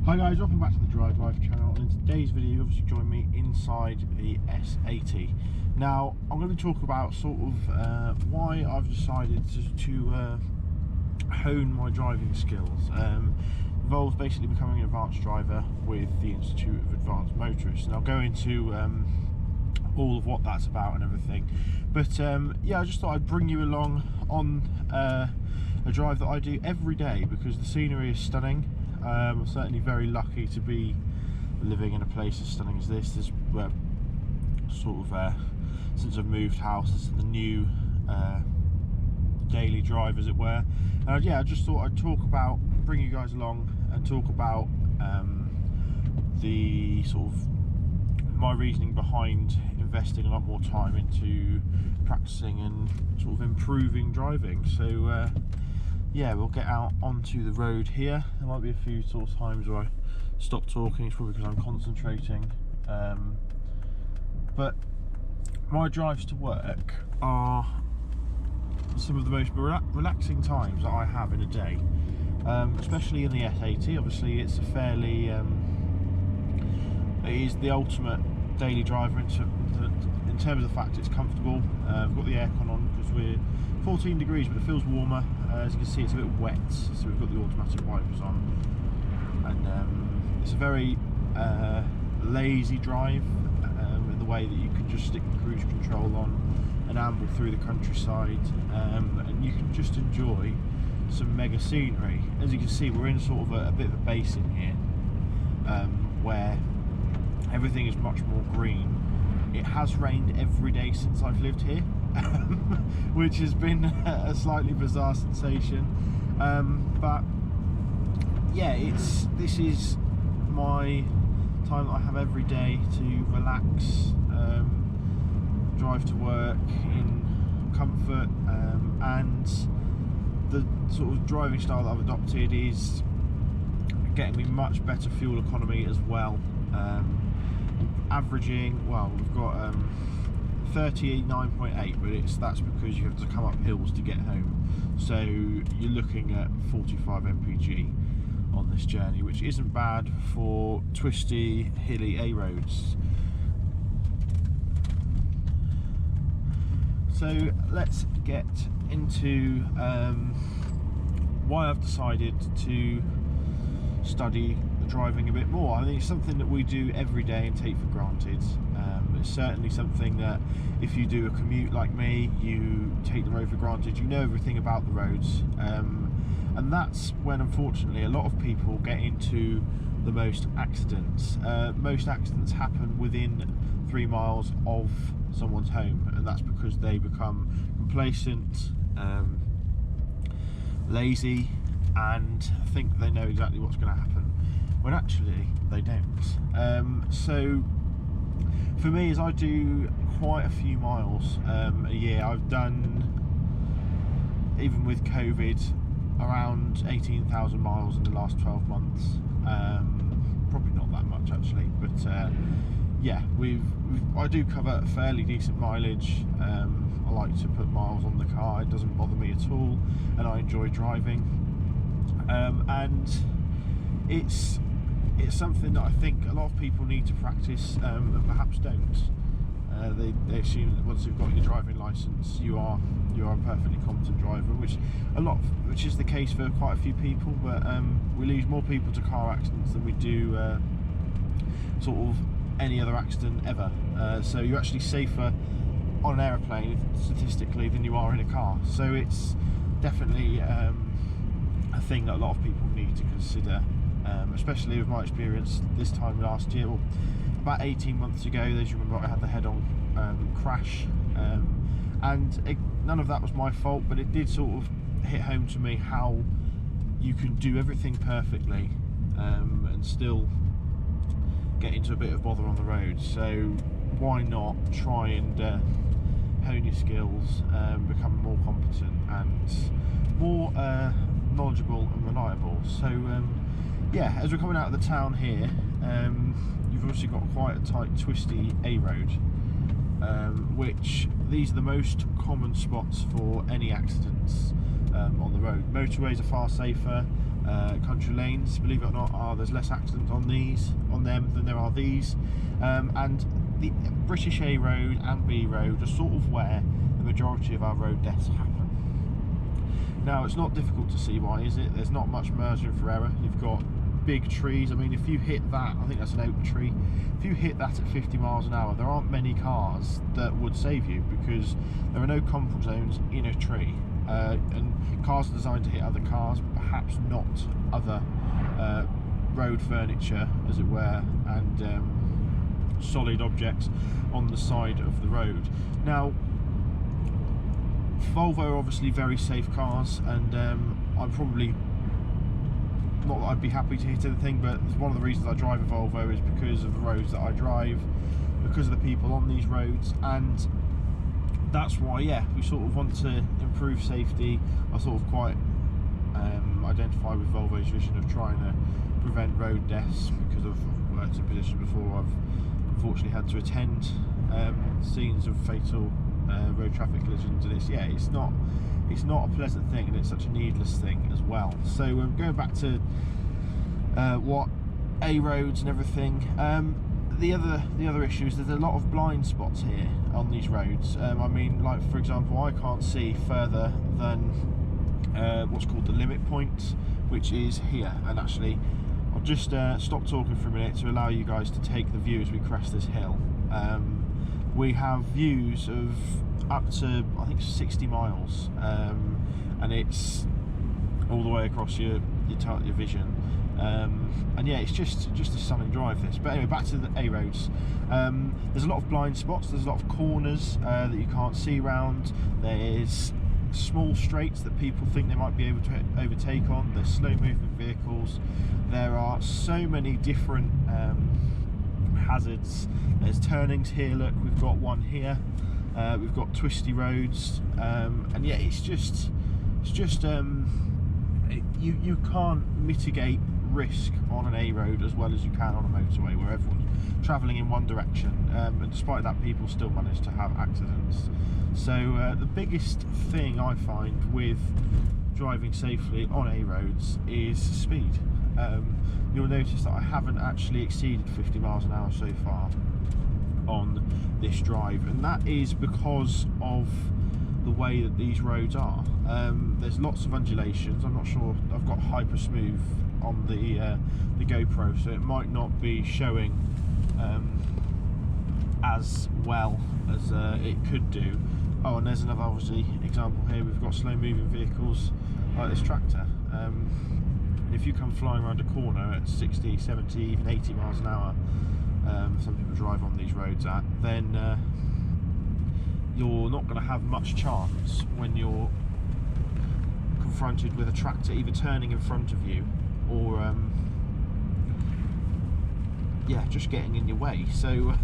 Hi guys, welcome back to the Drive Life channel, and in today's video you obviously join me inside the S80. Now I'm going to talk about sort of why I've decided to hone my driving skills. Involves basically becoming an advanced driver with the Institute of Advanced Motorists, and I'll go into all of what that's about and everything. But yeah, I just thought I'd bring you along on a drive that I do every day because the scenery is stunning. I'm certainly very lucky to be living in a place as stunning as this. This sort of since I've moved house, this is the new daily drive, as it were. And yeah, I just thought I'd bring you guys along and talk about the sort of my reasoning behind investing a lot more time into practicing and sort of improving driving. So yeah, we'll get out onto the road here. There might be a few sort of times where I stop talking. It's probably because I'm concentrating. But my drives to work are some of the most relaxing times that I have in a day, especially in the S80. Obviously, it's a fairly it is the ultimate daily driver in terms of the fact it's comfortable. We've got the aircon on because we're 14 degrees, but it feels warmer. As you can see, it's a bit wet, so we've got the automatic wipers on, and it's a very lazy drive in the way that you can just stick the cruise control on and amble through the countryside, and you can just enjoy some mega scenery. As you can see, we're in sort of a bit of a basin here, where everything is much more green. It has rained every day since I've lived here, which has been a slightly bizarre sensation, but yeah, this is my time that I have every day to relax, drive to work in comfort, and the sort of driving style that I've adopted is getting me much better fuel economy as well. Averaging, well, we've got 39.8, but that's because you have to come up hills to get home, so you're looking at 45 mpg on this journey, which isn't bad for twisty, hilly A roads. So let's get into why I've decided to study driving a bit more. I think it's something that we do every day and take for granted. It's certainly something that if you do a commute like me, you take the road for granted. You know everything about the roads, and that's when unfortunately a lot of people get into the most accidents. Most accidents happen within 3 miles of someone's home, and that's because they become complacent, lazy, and think they know exactly what's going to happen, when actually they don't. So for me, as I do quite a few miles a year, I've done, even with COVID, around 18,000 miles in the last 12 months. Probably not that much actually, but yeah, I do cover fairly decent mileage. I like to put miles on the car. It doesn't bother me at all, and I enjoy driving. And it's something that I think a lot of people need to practice, and perhaps don't. They assume that once you've got your driving license, you are a perfectly competent driver, which is the case for quite a few people. But we lose more people to car accidents than we do sort of any other accident ever. So you're actually safer on an aeroplane statistically than you are in a car. So it's definitely a thing that a lot of people need to consider, especially with my experience this time last year, or about 18 months ago. As you remember, I had the head-on crash, and none of that was my fault, but it did sort of hit home to me how you can do everything perfectly and still get into a bit of bother on the road. So why not try and hone your skills, become more competent and more knowledgeable and reliable. So yeah, as we're coming out of the town here, you've obviously got quite a tight, twisty A road, which these are the most common spots for any accidents on the road. Motorways are far safer, country lanes, believe it or not, there's less accidents on them than there are these. And the British A road and B road are sort of where the majority of our road deaths happen. Now, it's not difficult to see why, is it? There's not much margin for error. You've got big trees. I mean, if you hit that, I think that's an oak tree, if you hit that at 50 miles an hour, there aren't many cars that would save you, because there are no comfort zones in a tree, and cars are designed to hit other cars, perhaps not other road furniture, as it were, and solid objects on the side of the road. Now, Volvo are obviously very safe cars, and I'm probably not that I'd be happy to hit anything, but one of the reasons I drive a Volvo is because of the roads that I drive, because of the people on these roads, and that's why, yeah, we sort of want to improve safety. I sort of quite identify with Volvo's vision of trying to prevent road deaths, because I've worked in a position before I've unfortunately had to attend scenes of fatal road traffic collisions, and it's not a pleasant thing, and it's such a needless thing as well. So going back to what A roads and everything, the other issue is there's a lot of blind spots here on these roads. I mean, like, for example, I can't see further than what's called the limit point, which is here. And actually, I'll just stop talking for a minute to allow you guys to take the view as we crest this hill. We have views of up to, I think, 60 miles, and it's all the way across your vision, and yeah, it's just a stunning drive, this. But anyway, back to the A roads. There's a lot of blind spots, there's a lot of corners that you can't see round, there's small straights that people think they might be able to overtake on, there's slow moving vehicles, there are so many different hazards. There's turnings here, look, we've got one here, we've got twisty roads, and yeah, it's just you can't mitigate risk on an A road as well as you can on a motorway, where everyone's travelling in one direction, and despite that, people still manage to have accidents. So the biggest thing I find with driving safely on A roads is speed. You'll notice that I haven't actually exceeded 50 miles an hour so far on this drive, and that is because of the way that these roads are. There's lots of undulations. I'm not sure, I've got hyper smooth on the GoPro, so it might not be showing as well as it could do. Oh, and there's another obviously example here. We've got slow moving vehicles like this tractor. If you come flying around a corner at 60, 70, even 80 miles an hour, some people drive on these roads at, then you're not going to have much chance when you're confronted with a tractor either turning in front of you or yeah, just getting in your way. So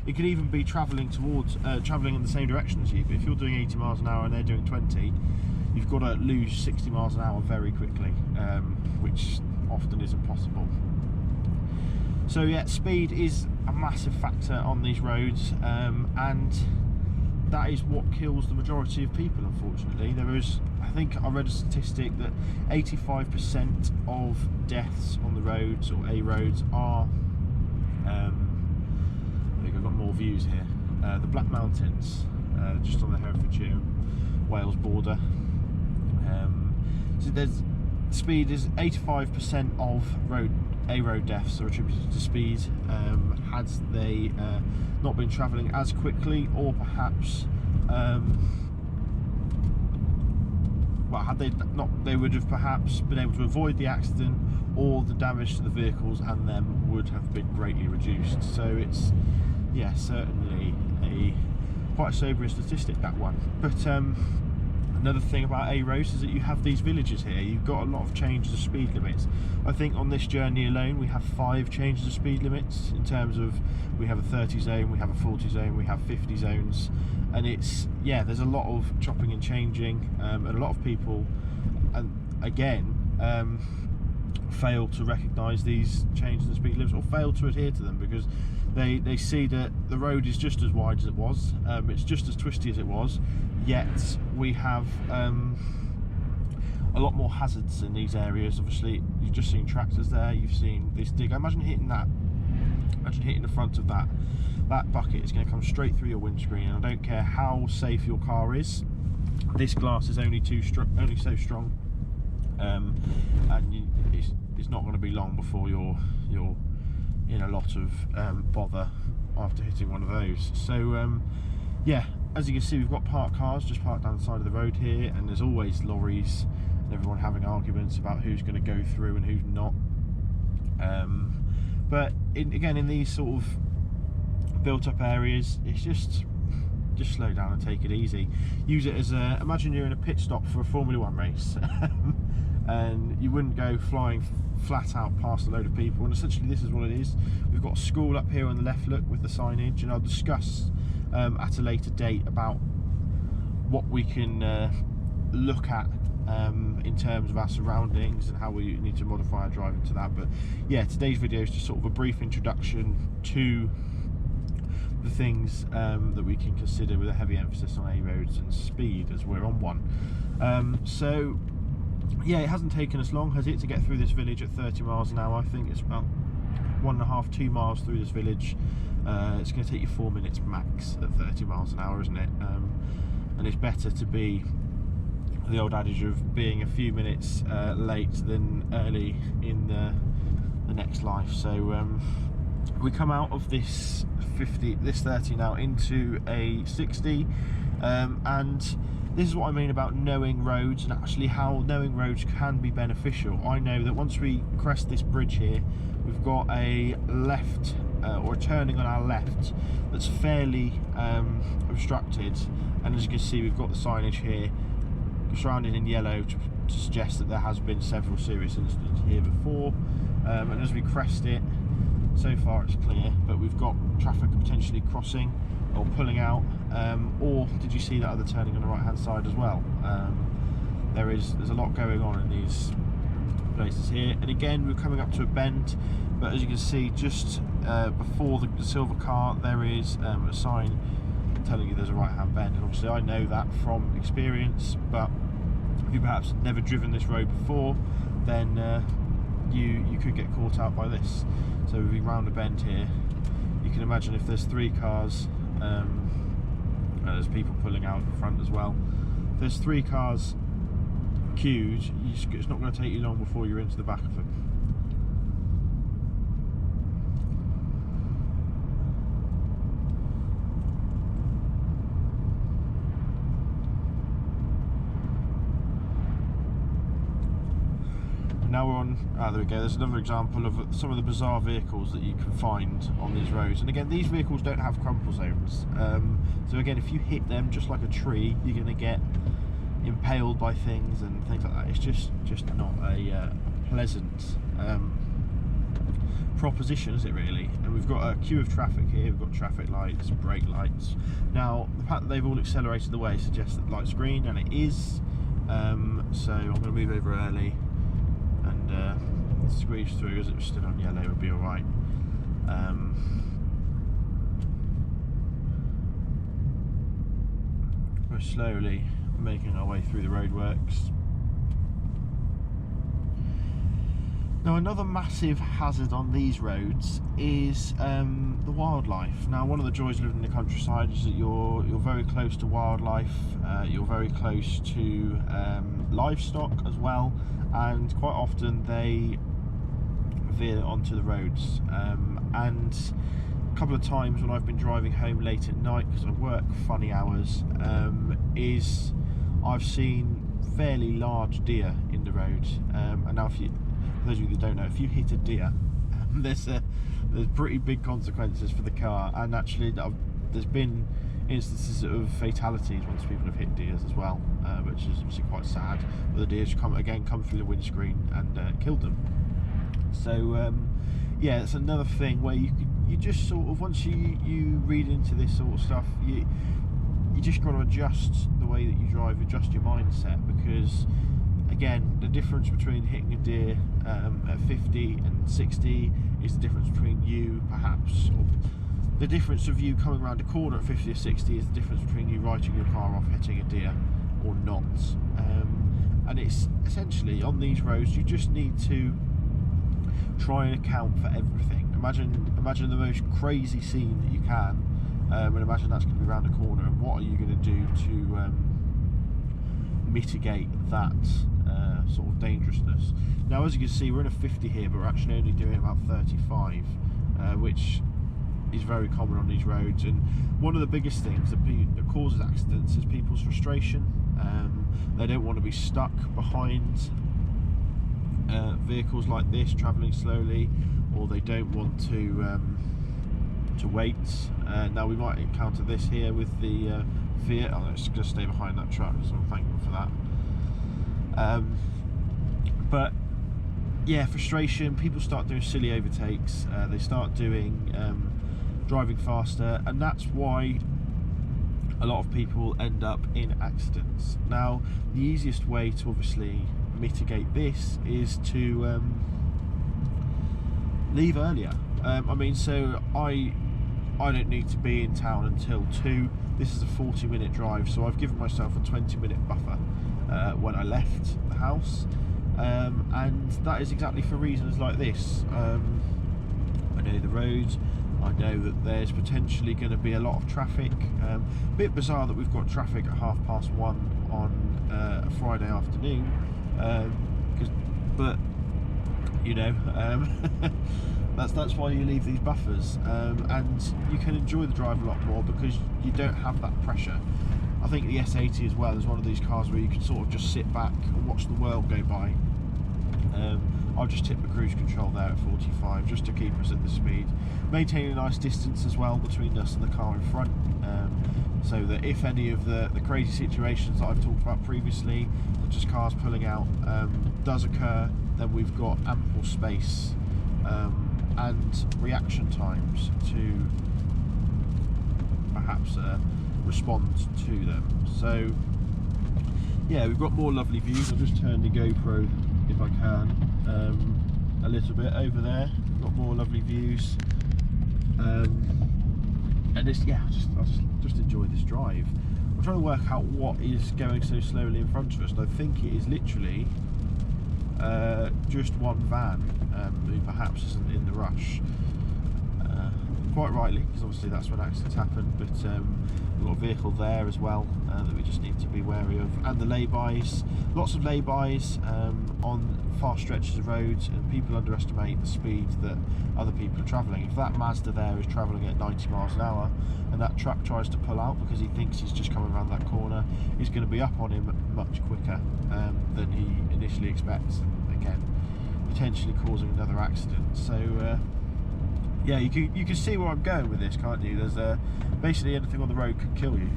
it could even be travelling in the same direction as you, but if you're doing 80 miles an hour and they're doing 20, you've got to lose 60 miles an hour very quickly, which often isn't possible. So yeah, speed is a massive factor on these roads, and that is what kills the majority of people, unfortunately. There is, I think I read a statistic that 85% of deaths on the roads, or A roads, are I think I've got more views here, the Black Mountains, just on the Herefordshire Wales border. So there's speed is 85% of A road deaths are attributed to speed, had they not been travelling as quickly, or perhaps well, had they not, they would have perhaps been able to avoid the accident, or the damage to the vehicles and them would have been greatly reduced. So it's, yeah, certainly quite a sobering statistic, that one. But another thing about A roads is that you have these villages here. You've got a lot of changes of speed limits. I think on this journey alone we have 5 changes of speed limits, in terms of, we have a 30 zone, we have a 40 zone, we have 50 zones, and it's, yeah, there's a lot of chopping and changing, and a lot of people, and again, fail to recognise these changes in speed limits, or fail to adhere to them, because they see that the road is just as wide as it was, it's just as twisty as it was, yet we have a lot more hazards in these areas. Obviously, you've just seen tractors there, you've seen this digger. Imagine hitting that, imagine hitting the front of that bucket. It's going to come straight through your windscreen, and I don't care how safe your car is, this glass is only so strong, and it's not going to be long before you're in a lot of bother after hitting one of those. So yeah, as you can see, we've got parked cars just parked down the side of the road here, and there's always lorries and everyone having arguments about who's going to go through and who's not. But again, in these sort of built up areas, it's just slow down and take it easy. Use it as a, imagine you're in a pit stop for a Formula 1 race and you wouldn't go flying flat out past a load of people, and essentially this is what it is. We've got a school up here on the left, look, with the signage, and I'll discuss at a later date about what we can look at in terms of our surroundings and how we need to modify our driving to that. But yeah, today's video is just sort of a brief introduction to the things that we can consider, with a heavy emphasis on A roads and speed, as we're on one. So yeah, it hasn't taken us long, has it, to get through this village at 30 miles an hour. I think it's about 1.5–2 miles through this village. It's going to take you 4 minutes max at 30 miles an hour, isn't it? And it's better to be, the old adage of being a few minutes late than early in the next life. So we come out of this 30 now into a 60, and this is what I mean about knowing roads, and actually how knowing roads can be beneficial. I know that once we crest this bridge here, we've got a left or a turning on our left that's fairly obstructed, and as you can see, we've got the signage here surrounded in yellow to suggest that there has been several serious incidents here before. And as we crest it, so far it's clear, but we've got traffic potentially crossing or pulling out, or did you see that other turning on the right hand side as well? There's a lot going on in these places here. And again, we're coming up to a bend, but as you can see, just before the silver car, there is a sign telling you there's a right hand bend. And obviously I know that from experience, but if you perhaps never driven this road before, then you could get caught out by this. So if we round a bend here, you can imagine if there's 3 cars, there's people pulling out in front as well. If there's 3 cars queued, it's not going to take you long before you're into the back of them. Now we're on, there we go, there's another example of some of the bizarre vehicles that you can find on these roads. And again, these vehicles don't have crumple zones, so again, if you hit them just like a tree, you're going to get impaled by things and things like that. It's just not a pleasant proposition, is it really? And we've got a queue of traffic here, we've got traffic lights, brake lights. Now the fact that they've all accelerated the way suggests that the light's green, and it is, so I'm going to move over early and squeeze through. As it was still on yellow, it would be alright. We're slowly making our way through the roadworks. Now another massive hazard on these roads is the wildlife. Now one of the joys of living in the countryside is that you're very close to wildlife, you're very close to livestock as well, and quite often they veer onto the roads. And a couple of times when I've been driving home late at night, because I work funny hours, I've seen fairly large deer in the road. And now, for those of you that don't know, if you hit a deer, there's pretty big consequences for the car. And actually, there's been instances of fatalities once people have hit deers as well, which is obviously quite sad. But the deers come through the windscreen and killed them. So yeah, it's another thing where you just sort of, once you read into this sort of stuff, you just got to adjust the way that you drive, adjust your mindset, because again, the difference between hitting a deer at 50 and 60 is the difference between you perhaps, or the difference of you coming around a corner at 50 or 60 is the difference between you writing your car off hitting a deer or not. and it's essentially on these roads you just need to try and account for everything. Imagine the most crazy scene that you can, and imagine that's going to be around the corner, and what are you going to do to mitigate that sort of dangerousness. Now, as you can see, we're in a 50 here, but we're actually only doing about 35, which is very common on these roads. And one of the biggest things that causes accidents is people's frustration. They don't want to be stuck behind vehicles like this travelling slowly, or they don't want to wait. Now we might encounter this here with the Fiat. Oh, let's just stay behind that truck, so I'm thankful for that. But yeah, frustration, people start doing silly overtakes, they start doing driving faster, and that's why a lot of people end up in accidents. Now, the easiest way to obviously mitigate this is to leave earlier. I mean, so I don't need to be in town until 2. This is a 40-minute drive, so I've given myself a 20-minute buffer when I left the house, and that is exactly for reasons like this. I know the roads, I know that there's potentially going to be a lot of traffic. A bit bizarre that we've got traffic at 1:30 on a Friday afternoon, but you know, that's why you leave these buffers, and you can enjoy the drive a lot more because you don't have that pressure. I think the S80 as well is one of these cars where you can sort of just sit back and watch the world go by. I'll just tip the cruise control there at 45 just to keep us at the speed, maintaining a nice distance as well between us and the car in front, so that if any of the crazy situations that I've talked about previously, such as cars pulling out, does occur, then we've got ample space and reaction times to perhaps respond to them. So yeah, we've got more lovely views. I'll just turn the GoPro if I can a little bit over there. We've got more lovely views, and this, yeah, I'll just enjoy this drive. I'm trying to work out what is going so slowly in front of us, and I think it is literally just one van who perhaps isn't in the rush. Quite rightly, because obviously that's when accidents happen, but we've got a vehicle there as well that we just need to be wary of, and the lay-bys, lots of lay-bys on fast stretches of roads, and people underestimate the speed that other people are travelling. If that Mazda there is travelling at 90 miles an hour and that truck tries to pull out because he thinks he's just coming around that corner, he's going to be up on him much quicker than he initially expects, and again potentially causing another accident. So yeah, you can see where I'm going with this, can't you? There's basically anything on the road could kill you.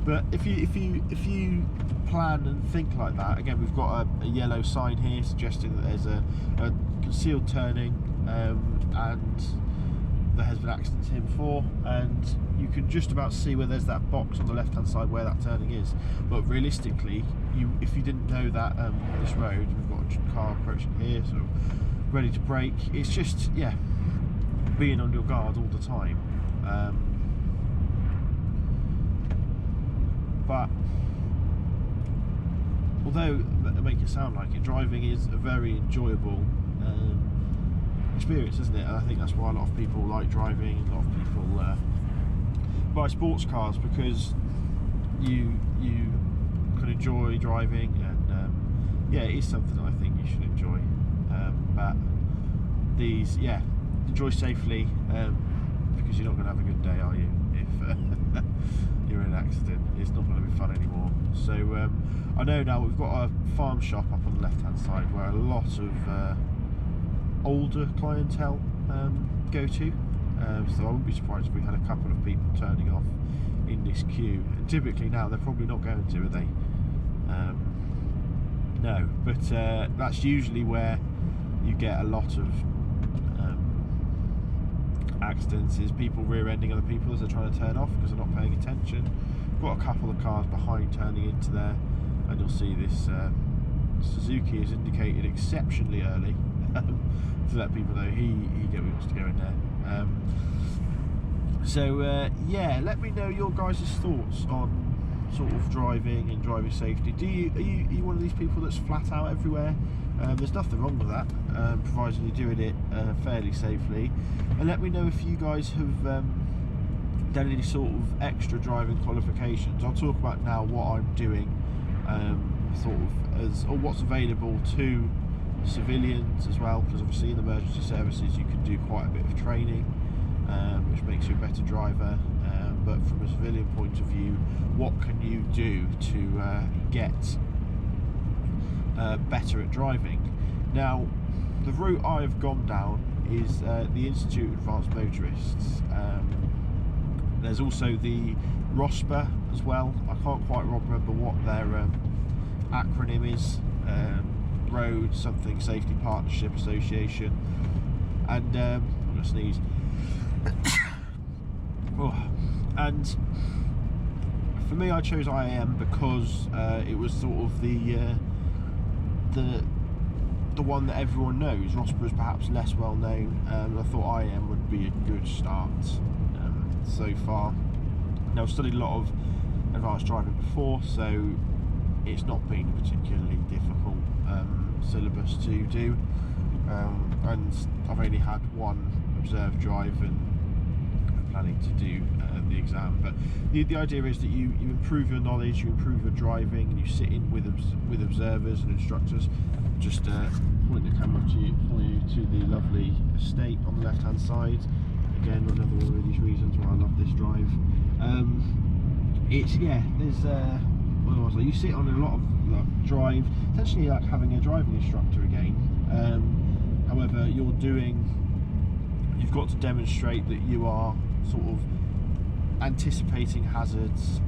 But if you plan and think like that, again, we've got a yellow sign here suggesting that there's a concealed turning, and there has been accidents here before, and you can just about see where there's that box on the left hand side where that turning is. But realistically, if you didn't know that this road, we've got a car approaching here, so ready to brake. It's just, yeah, being on your guard all the time. But although they make it sound like it, driving is a very enjoyable experience, isn't it? And I think that's why a lot of people like driving, and a lot of people buy sports cars, because you can enjoy driving, and yeah, it is something that I think you should enjoy. But these, yeah, enjoy safely, because you're not going to have a good day, are you, if you're in an accident? It's not going to be fun anymore. So I know now we've got a farm shop up on the left hand side where a lot of older clientele go to, so I wouldn't be surprised if we had a couple of people turning off in this queue, and typically now they're probably not going to, are they? No, but that's usually where you get a lot of accidents, is people rear-ending other people as they're trying to turn off because they're not paying attention. Got a couple of cars behind turning into there, and you'll see this Suzuki is indicated exceptionally early to let people know he wants to go in there. So yeah, let me know your guys' thoughts on sort of driving and driving safety? Are you one of these people that's flat out everywhere? There's nothing wrong with that, provided you're doing it fairly safely. And let me know if you guys have done any sort of extra driving qualifications. I'll talk about now what I'm doing, sort of or what's available to civilians as well, because obviously in emergency services you can do quite a bit of training, which makes you a better driver. But from a civilian point of view, what can you do to get better at driving? Now, the route I have gone down is the Institute of Advanced Motorists. There's also the ROSPA as well. I can't quite remember what their acronym is. Road something Safety Partnership Association. And I'm gonna sneeze. Oh. And for me, I chose IAM because it was sort of the one that everyone knows. ROSPA is perhaps less well known. I thought IAM would be a good start so far. Now, I've studied a lot of advanced driving before, so it's not been a particularly difficult syllabus to do, and I've only had one observed drive, and I'm planning to do the exam. But the idea is that you improve your knowledge, you improve your driving, and you sit in with observers and instructors. Just point the camera for you to the lovely estate on the left hand side. Again, another one of these reasons why I love this drive. You sit on a lot of drive, essentially like having a driving instructor again. However, you've got to demonstrate that you are sort of anticipating hazards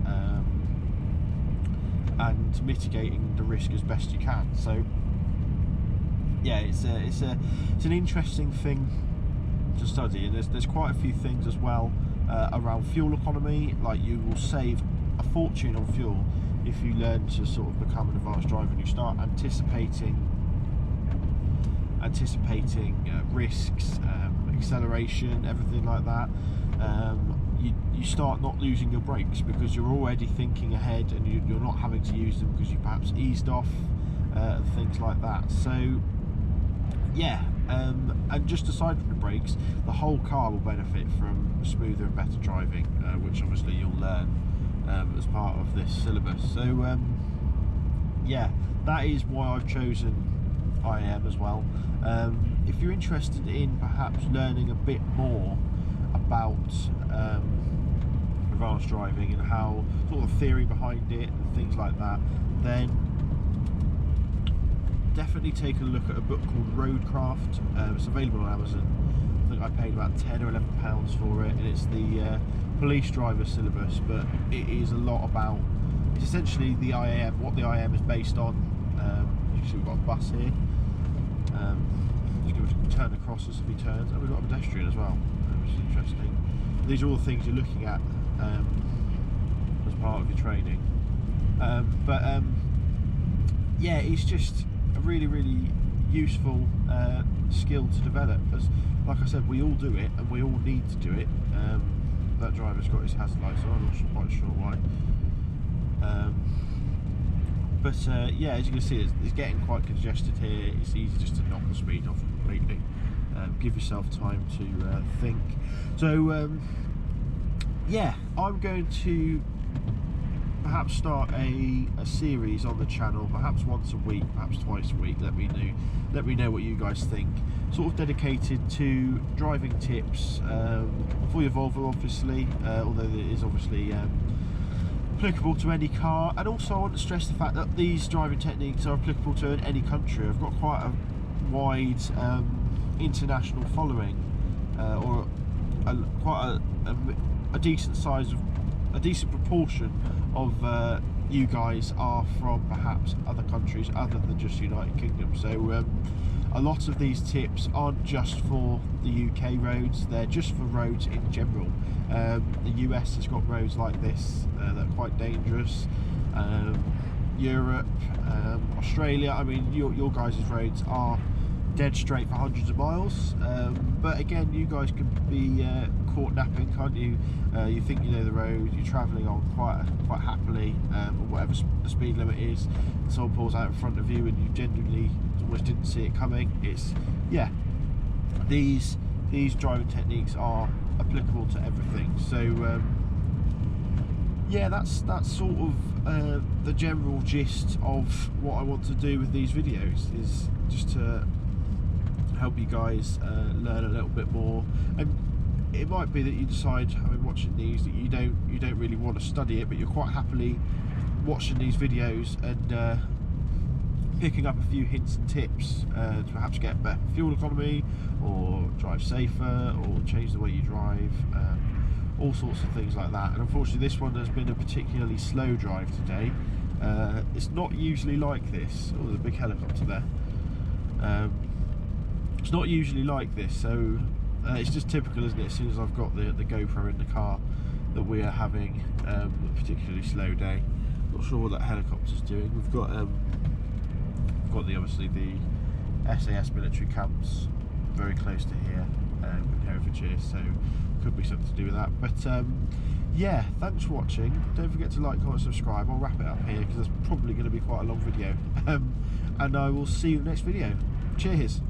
and mitigating the risk as best you can. So yeah, it's an interesting thing to study, and there's quite a few things as well around fuel economy. Like, you will save a fortune on fuel if you learn to sort of become an advanced driver, and you start anticipating risks, acceleration, everything like that. You start not losing your brakes because you're already thinking ahead, and you're not having to use them because you perhaps eased off, and things like that. So yeah, and just aside from the brakes, the whole car will benefit from smoother and better driving, which obviously you'll learn as part of this syllabus. So yeah, that is why I've chosen IAM as well. If you're interested in perhaps learning a bit more about advanced driving and how sort of theory behind it and things like that, then definitely take a look at a book called Roadcraft. It's available on Amazon. I think I paid about £10 or £11 for it, and it's the police driver syllabus, but it is a lot about, it's essentially the IAM, what the IAM is based on. You can see we've got a bus here. Just going to turn across as if he turns, and we've got a pedestrian as well, which is interesting. These are all the things you're looking at as part of your training. Yeah, it's just a really useful skill to develop, as like I said, we all do it and we all need to do it. That driver's got his hazard lights on, I'm not quite sure why. Yeah, as you can see, it's getting quite congested here. It's easy just to knock the speed off completely. Give yourself time to think. So yeah, I'm going to perhaps start a series on the channel, perhaps once a week, perhaps twice a week. Let me know what you guys think. Sort of dedicated to driving tips for your Volvo, obviously, although it is obviously applicable to any car. And also I want to stress the fact that these driving techniques are applicable to any country. I've got quite a wide international following, or quite a decent size of a decent proportion of you guys are from perhaps other countries other than just United Kingdom. So a lot of these tips aren't just for the UK roads, they're just for roads in general. The US has got roads like this that are quite dangerous. Europe, Australia, I mean your guys' roads are dead straight for hundreds of miles. But again, you guys can be caught napping, can't you? You think you know the road, you're travelling on quite happily, or whatever the speed limit is, and someone pulls out in front of you and you genuinely almost didn't see it coming. It's, yeah, these driving techniques are applicable to everything. So yeah, that's sort of the general gist of what I want to do with these videos, is just to help you guys learn a little bit more. And it might be that you decide, having watching these, that you don't really want to study it, but you're quite happily watching these videos and picking up a few hints and tips to perhaps get better fuel economy, or drive safer, or change the way you drive, all sorts of things like that. And unfortunately this one has been a particularly slow drive today. It's not usually like this. Oh, there's a big helicopter there. It's not usually like this, so it's just typical, isn't it? As soon as I've got the GoPro in the car, that we are having a particularly slow day. Not sure what that helicopter's doing. We've got obviously the SAS military camps very close to here in Herefordshire, so could be something to do with that. But yeah, thanks for watching. Don't forget to like, comment, subscribe. I'll wrap it up here because it's probably going to be quite a long video, and I will see you in the next video. Cheers.